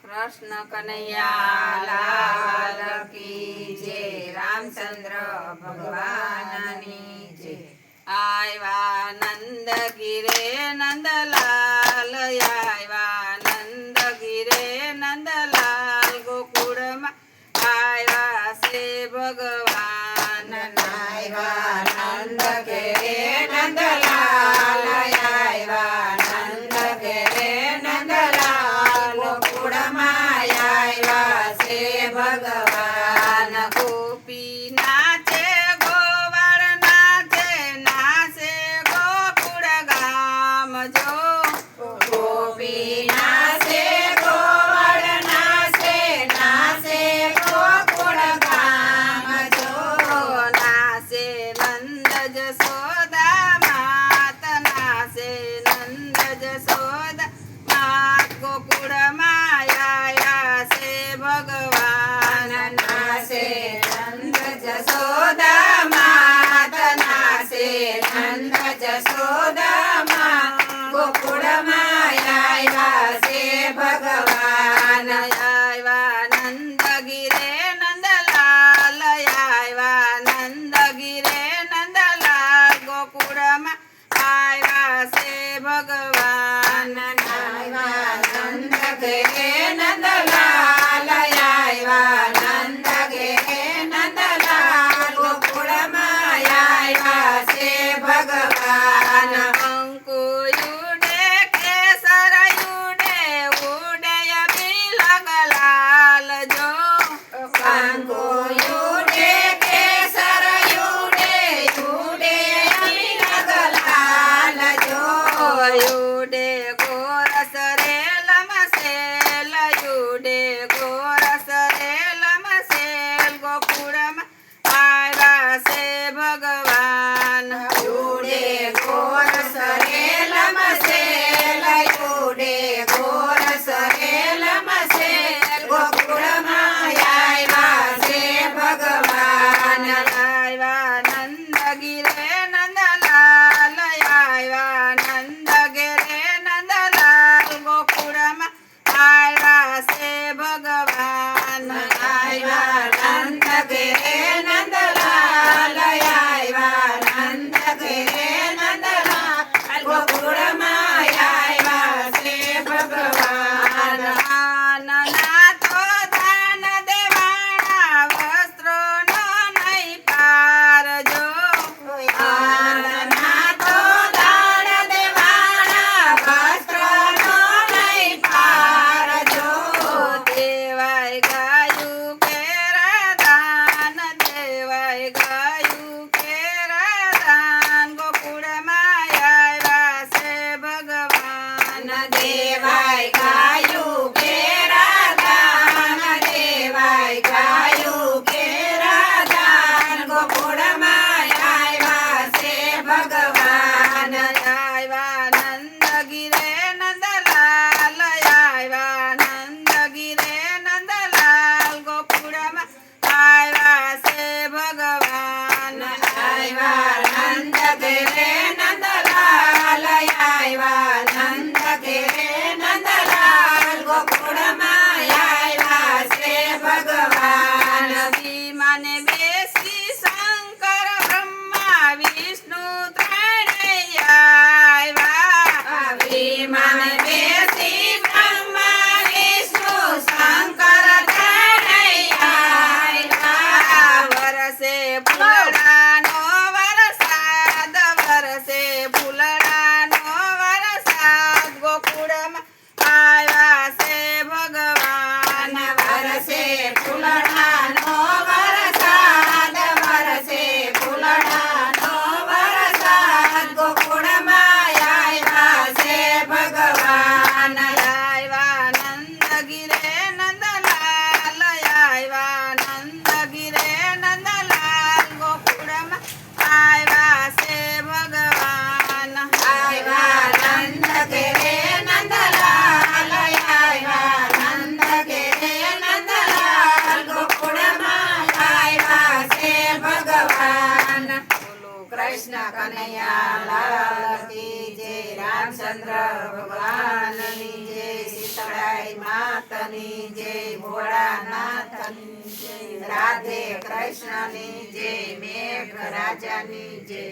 कृष्ण कन्हैया लाल की जय। रामचंद्र भगवाननी जय। आयवा नंद गिरे नंदलाल, आयवा नंद गिरे नंदलाल, गोकुळ में आयवा से भगवान। आयवा नंद गिरे नंदलाल, आयवा नंद गिरे नंदलाल, गोकुळ में आयवा से भगवान। गोपी नाचे गोवाळ नाचे, नाचे गोकुळ गाम जो। गोपी नाचे गोवाळ नाचे, नाचे गोकुळ गाम जो। नाचे नंद जसोदा मात, नाचे नंद जसोदा मात, गोकुळ माया से भगवान। नाचे नंद जसोदा मात, नाचे नंद जसोदा मात, गोकुळ माया से भगवान। आयवा नंद गिरे नंदलाल, आयवा नंद गिरे नंदलाल, गोकुळ आयवा से भगवान। आयवा नंद गिरे नंदलाल, आयवा नंद गिरे नंदलाल, गोकुळ आयवा से भगवान। अंकु युडे केसर युडे, उडय बिलग लाल जो। अंकु युडे केसर युडे, युडे बिलग लाल जो। युडे गोरस रेल मसेल, युडे गोरस रेल मसेल, गोकुळ आयवा से भगवान। युडे गोरस रेल मसेल, युडे गोरस रेल मसेल, गोकुळ आयवा से भगवान। आयवा नंद गिरे नंदलाल, आयवा नंद गिरे नंदलाल, गोकुळ आयवा से भगवान। आयवा नंद गिरे नंदलाल, आयवा नंद गिरे नंदलाल, गोकुळ आयवा से भगवान। आननाथो दान देवाना, वस्त्रो नो नहीं पार जो। आननाथो दान देवाना, वस्त्रो नो नहीं पार जो। देवाय गायु केरा दान, देवाय गायु केरा दान, गोकुळ आयवा से भगवान। देवाय गायु केरा दान, देवाय गायु केरा दान, गोकुळ आयवा से भगवान। आयवा नंद गिरे नंदलाल, आयवा नंद गिरे नंदलाल, गोकुळ आयवा से भगवान। आयवा नंद गिरे नंदलाल, आयवा नंद गिरे नंदलाल, गोकुळ आयवा से भगवान। विमाने बेसी शंकर ब्रह्मा विष्णु त्रणय आयवा। विमान बेसी ब्रह्मा विष्णु शंकर त्रणय आयवा। वरसे फुलडानो वरसाद, वरसे फुलडानो वरसाद, गोकुळ आयवा से भगवान। वरसे फुलडानो वरसाद, वरसे फुलडानो वरसाद, गोकुळ आयवा से भगवान। आयवा नंद गिरे नंदलाल, आयवा नंद गिरे नंदलाल, गोकुळ आयवा से भगवान। आयवा नंद गिरे नंदलाल, आयवा नंद गिरे नंदलाल, गोकुळ आयवा से भगवान। बोलो कृष्ण कन्हैया लाल की जय। रामचंद्र भगवान की जय। सीताराम માતની જય, ભોળાનાથની જય, રાધે કૃષ્ણની જય, મેઘરાજાની જય.